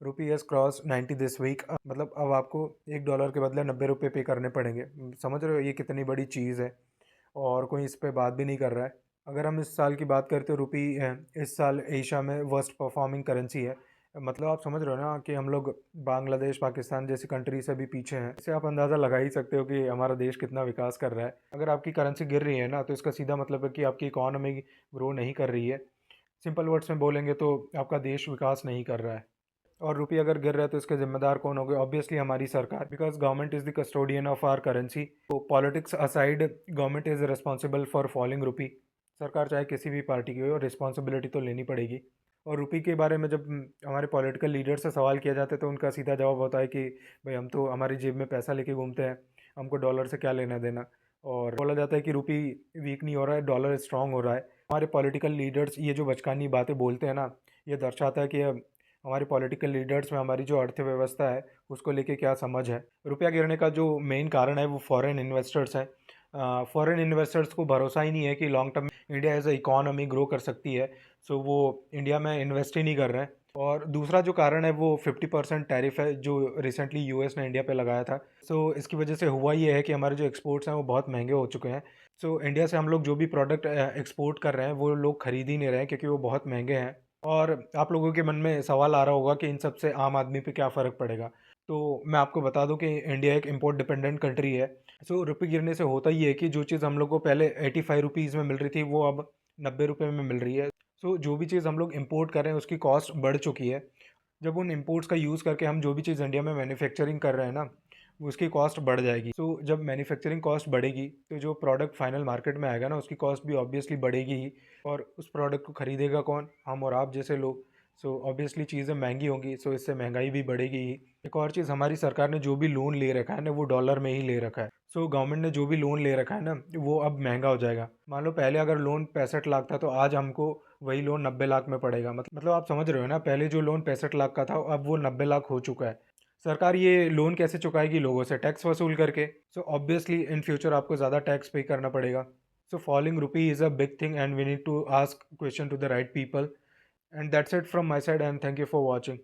Rupee has cross 90 this week. मतलब अब आपको $1 के बदले 90 रुपये पे करने पड़ेंगे। समझ रहे हो ये कितनी बड़ी चीज़ है, और कोई इस पे बात भी नहीं कर रहा है। अगर हम इस साल की बात करें तो रुपी इस साल एशिया में वर्स्ट परफॉर्मिंग करेंसी है। मतलब आप समझ रहे हो ना कि हम लोग बांग्लादेश, पाकिस्तान जैसी कंट्री से भी पीछे हैं। इससे आप अंदाज़ा लगा ही सकते हो कि हमारा देश कितना विकास कर रहा है। अगर आपकी करेंसी गिर रही है ना, तो इसका सीधा मतलब है कि आपकी इकॉनमी ग्रो नहीं कर रही है। सिंपल वर्ड्स में बोलेंगे तो आपका देश विकास नहीं कर रहा है। और रुपये अगर गिर रहा है तो इसके जिम्मेदार कौन होंगे? ऑब्वियसली हमारी सरकार, because government is the custodian of our currency. तो politics aside, government is responsible for falling rupee. सरकार चाहे किसी भी पार्टी की हो, रिस्पॉन्सिबिलिटी तो लेनी पड़ेगी। और रुपी के बारे में जब हमारे पॉलिटिकल लीडर से सवाल किया जाता है तो उनका सीधा जवाब होता है कि भाई हम तो हमारी जेब में पैसा लेके घूमते हैं, हमको डॉलर से क्या लेना देना। और बोला जाता है कि रुपी वीक नहीं हो रहा है, डॉलर स्ट्रांग हो रहा है। हमारे पॉलिटिकल लीडर्स ये जो बचकानी बातें बोलते हैं ना, ये दर्शाता है कि हमारे पॉलिटिकल लीडर्स में हमारी जो अर्थव्यवस्था है उसको लेके क्या समझ है। रुपया गिरने का जो मेन कारण है वो फॉरेन इन्वेस्टर्स हैं। फॉरेन इन्वेस्टर्स को भरोसा ही नहीं है कि long term India as a economy grow कर सकती है, सो वो इंडिया में इन्वेस्ट ही नहीं कर रहे हैं। और दूसरा जो कारण है वो 50% टैरिफ है जो रिसेंटली यूएस ने इंडिया पे लगाया था। सो इसकी वजह से हुआ ये है कि हमारे जो एक्सपोर्ट्स हैं वो बहुत महंगे हो चुके हैं। सो इंडिया से हम लोग जो भी प्रोडक्ट एक्सपोर्ट कर रहे हैं वो लोग खरीद ही नहीं रहे हैं क्योंकि वो बहुत महंगे हैं। और आप लोगों के मन में सवाल आ रहा होगा कि इन सब से आम आदमी पे क्या फ़र्क पड़ेगा। तो मैं आपको बता दूं कि इंडिया एक इम्पोर्ट डिपेंडेंट कंट्री है। सो रुपये गिरने से होता ही है कि जो चीज़ हम लोग को पहले 85 रुपीज़ में मिल रही थी वो अब 90 रुपये में मिल रही है। सो जो भी चीज़ हम लोग इम्पोर्ट कर रहे हैं उसकी कॉस्ट बढ़ चुकी है। जब उन इम्पोर्ट्स का यूज़ करके हम जो भी चीज़ इंडिया में मैन्युफैक्चरिंग कर रहे हैं ना, उसकी कॉस्ट बढ़ जाएगी। सो जब मैन्युफैक्चरिंग कॉस्ट बढ़ेगी तो जो प्रोडक्ट फाइनल मार्केट में आएगा ना, उसकी कॉस्ट भी ऑब्वियसली बढ़ेगी ही। और उस प्रोडक्ट को खरीदेगा कौन? हम और आप जैसे लोग। सो ऑब्वियसली चीज़ें महंगी होंगी, सो इससे महंगाई भी बढ़ेगी ही। एक और चीज़, हमारी सरकार ने जो भी लोन ले रखा है ना वो डॉलर में ही ले रखा है। सो गवर्नमेंट ने जो भी लोन ले रखा है ना वो अब महंगा हो जाएगा। मान लो पहले अगर लोन 65 लाख था तो आज हमको वही लोन 90 लाख में पड़ेगा। मतलब आप समझ रहे हो ना, पहले जो लोन 65 लाख का था अब वो 90 लाख हो चुका है। सरकार ये लोन कैसे चुकाएगी? लोगों से टैक्स वसूल करके। सो ऑब्वियसली इन फ्यूचर आपको ज़्यादा टैक्स पे करना पड़ेगा। So falling rupee is a big thing and we need to ask question to the right people. And that's it from my side and thank you for watching.